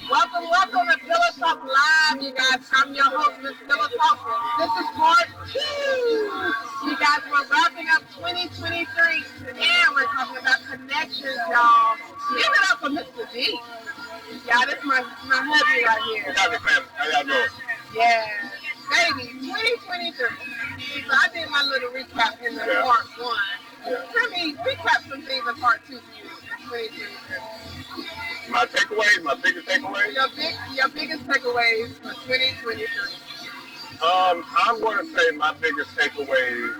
Welcome to Pillow Talk Live, you guys. I'm your host, Miss Pillow Talk. This is part 2. You guys, we're wrapping up 2023, and we're talking about connections, y'all. Give it up for Mr. D. Yeah, this is my hubby right here. What's happening, fam? How y'all doing? Yeah, baby, 2023. So I did my little recap in the part 1. Let me recap some things in part 2 for you, 2023. My takeaways, my biggest takeaways. Your biggest takeaways for 2023. I'm going to say my biggest takeaways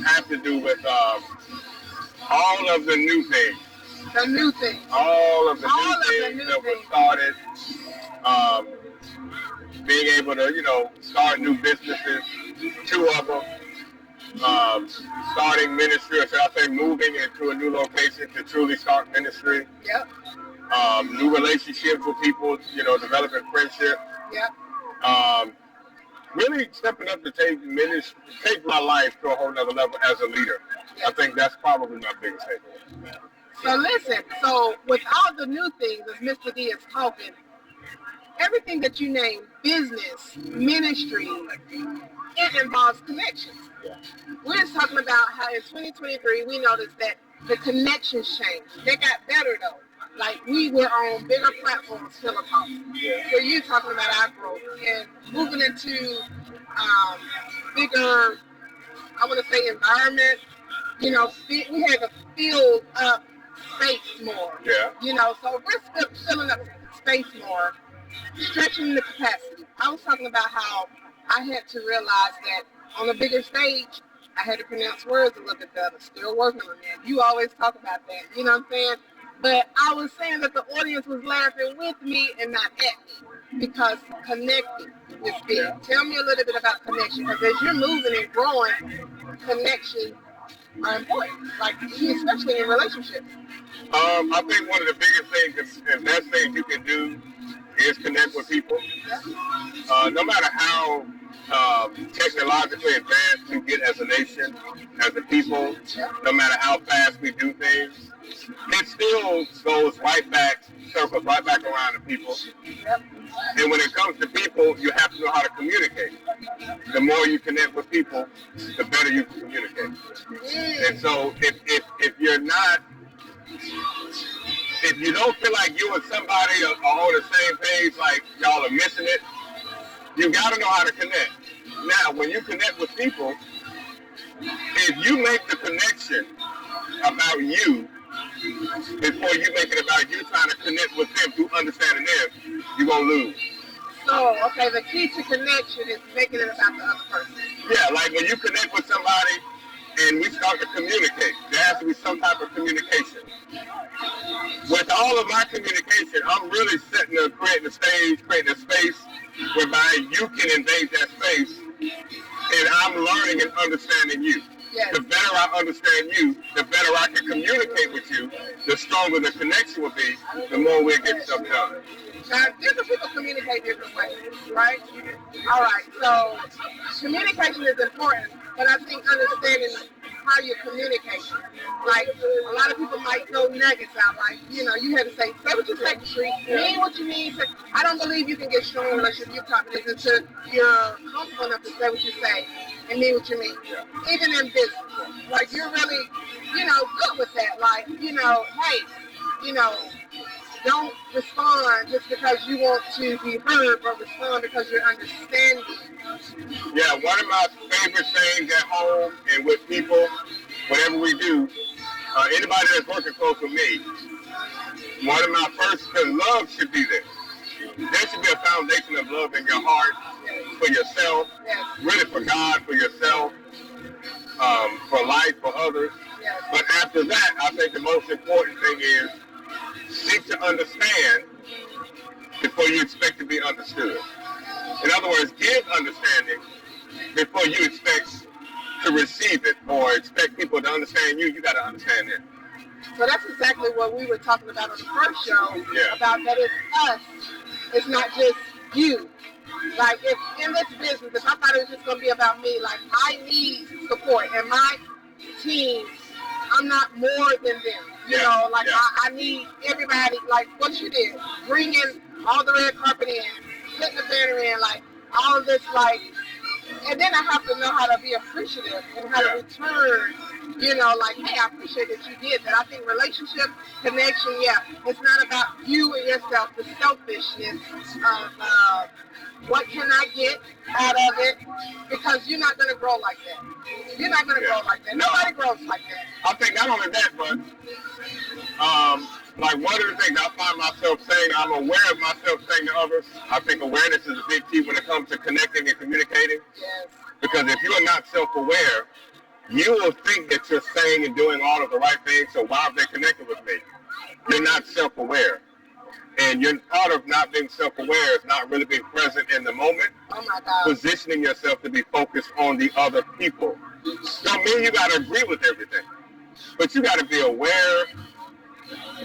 have to do with all of the new things. The new things. All of the new things that were started. Being able to, start new businesses. 2 of them. Starting ministry, or should I say moving into a new location to truly start ministry. Yep. New relationships with people, developing friendship. Yep. Really stepping up to take my life to a whole nother level as a leader. I think that's probably my biggest takeaway. So listen, with all the new things, as Mr. D is talking, everything that you name, business, ministry, it involves connections. Yeah. We're just talking about how in 2023 we noticed that the connections changed. They got better though. Like we were on bigger platforms, Philippines. Yeah. So you talking about our growth and moving into bigger, I want to say environment. We had to fill up space more. Yeah. So we're still filling up space more, stretching the capacity. I was talking about how I had to realize that on a bigger stage, I had to pronounce words a little bit better. Still working on that. You always talk about that. You know what I'm saying? But I was saying that the audience was laughing with me and not at me because connecting is big. Yeah. Tell me a little bit about connection because as you're moving and growing, connections are important, especially in relationships. I think one of the biggest things and best things you can do is connect with people. Yeah. No matter how technologically advanced we get as a nation, as a people, no matter how fast we do things, it still circles right back around to people. Yep. And when it comes to people, you have to know how to communicate. The more you connect with people, the better you can communicate. And so if you don't feel like you and somebody are on the same page, like y'all are missing it, you got to know how to connect. Now, when you connect with people, if you make the connection about you before you make it about you trying to connect with them through understanding them, you're going to lose. So, okay, the key to connection is making it about the other person. Yeah, like when you connect with somebody and we start to communicate, there has to be some type of communication. With all of my communication, I'm really creating a space whereby you can invade that space, and I'm learning and understanding you. Yes. The better I understand you, the better I can communicate with you, the stronger the connection will be, the more we'll get stuff done. Now, different people communicate different ways, right? All right, so communication is important, but I think understanding how you communicate. Like, a lot of people might throw nuggets out, like, you had to say what you say, mean what you mean. I don't believe you can get strong relationship with your confidence until you're comfortable enough to say what you say and mean what you mean. Yeah. Even in business. Like, you're really, good with that. Like, hey, don't respond just because you want to be heard, but respond because you're understanding. Yeah, one of my favorite things at home and with people, whatever we do, anybody that's working close with me, one of my first, because love should be there. There should be a foundation of love in your heart for yourself, really for God, for yourself, for life, for others. But after that, I think the most important thing is seek to understand before you expect to be understood. In other words, give understanding before you expect to receive it or expect people to understand you. You got to understand them. So that's exactly what we were talking about on the first show, about that it's us. It's not just you. Like, if in this business, if I thought it was just going to be about me, like, I need support. And my team, I'm not more than them. I need everybody, like what you did, bring in all the red carpet in, putting the banner in, like all of this, like, and then I have to know how to be appreciative and how to return, you know, like, hey, I appreciate that you did that. I think relationship, connection, yeah, it's not about you and yourself, the selfishness of what can I get out of it, because you're not going to grow like that. You're not going to grow like that. Nobody grows like that. I think not only that, but like one of the things I find myself saying, I'm aware of myself saying to others. I think awareness is a big key when it comes to connecting and communicating. Yes. Because if you are not self-aware, you will think that you're saying and doing all of the right things, so why are they connected with me? You're not self-aware. And you're part of not being self-aware is not really being present in the moment. Oh my God. Positioning yourself to be focused on the other people. Don't mean you got to agree with everything, but you got to be aware.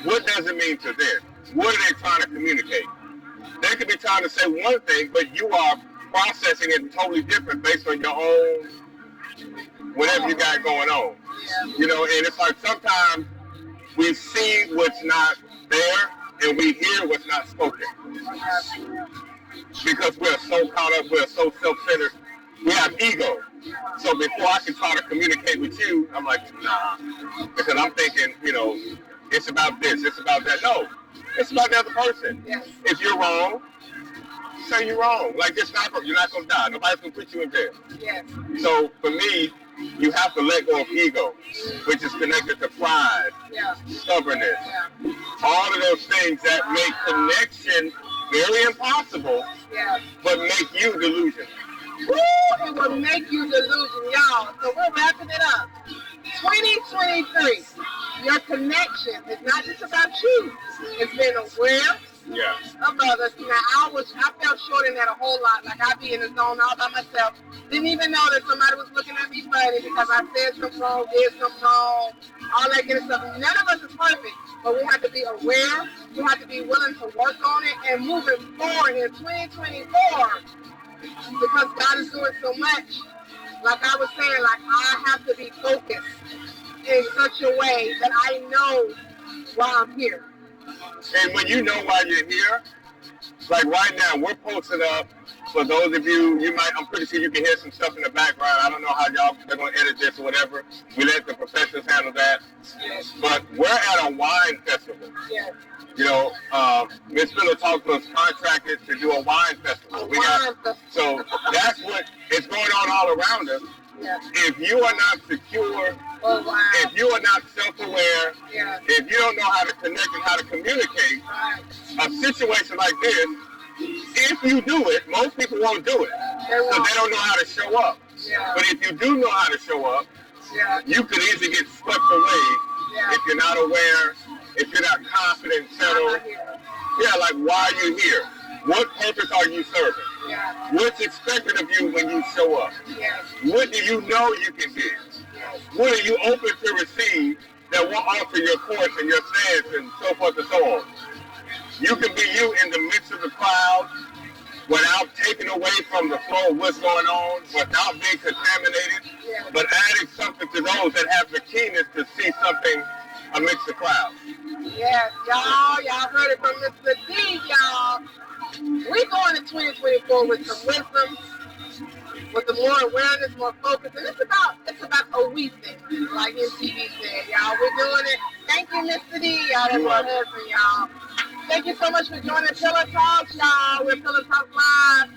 What does it mean to them? What are they trying to communicate? They could be trying to say one thing, but you are processing it totally different based on your own, whatever you got going on. Yeah. You know, and it's like sometimes we see what's not there and we hear what's not spoken. Because we're so caught up, we're so self-centered, we have ego. So before I can try to communicate with you, I'm like, nah. Because I'm thinking, you know, it's about this, it's about that. No, it's about the other person. Yes. If you're wrong, say you're wrong. Like, it's not, you're not going to die. Nobody's going to put you in jail. Yes. So for me, you have to let go of ego, which is connected to pride, stubbornness, all of those things that make connection very impossible, but make you delusional. Woo! It will make you delusional, y'all. So we're wrapping it up. 2023, your connection is not just about you. It's being aware of others. Now, I felt short in that a whole lot. Like, I'd be in the zone all by myself. Didn't even know that somebody was looking at me funny because I said something wrong, did something wrong, all that kind of stuff. None of us is perfect, but we have to be aware. We have to be willing to work on it and moving forward in 2024 because God is doing so much. Like I was saying, like, I have to be focused in such a way that I know why I'm here. And when you know why you're here, like right now, we're posting up. For those of you, I'm pretty sure you can hear some stuff in the background. I don't know how they're going to edit this or whatever. We let the professionals handle that. Yes. But we're at a wine festival. Yes. You know, Ms. Miller talked to us contracted to do a wine festival. So that's what is going on all around us. Yes. If you are not secure, if you are not self-aware, if you don't know how to connect and how to communicate, a situation like this, if you do it, most people won't do it because they don't know how to show up. But if you do know how to show up, you could easily get swept away if you're not aware, if you're not confident, settled. Yeah, like, why are you here? What purpose are you serving? What's expected of you when you show up? What do you know you can give? What are you open to receive that will alter your course and your stance and so forth and so on? You can be you in the midst of the crowd without taking away from the flow of what's going on, without being contaminated, but adding something to those that have the keenness to see something amidst the crowd. Yes, y'all heard it from Mr. D, y'all. We going to 2024 with some wisdom, with the more awareness, more focus, and it's about a we thing, like MTV said, y'all. We're doing it. Thank you, Mr. D, y'all. That's my husband, y'all. Thank you so much for joining Pillow Talks, y'all. We're Pillow Talks Live.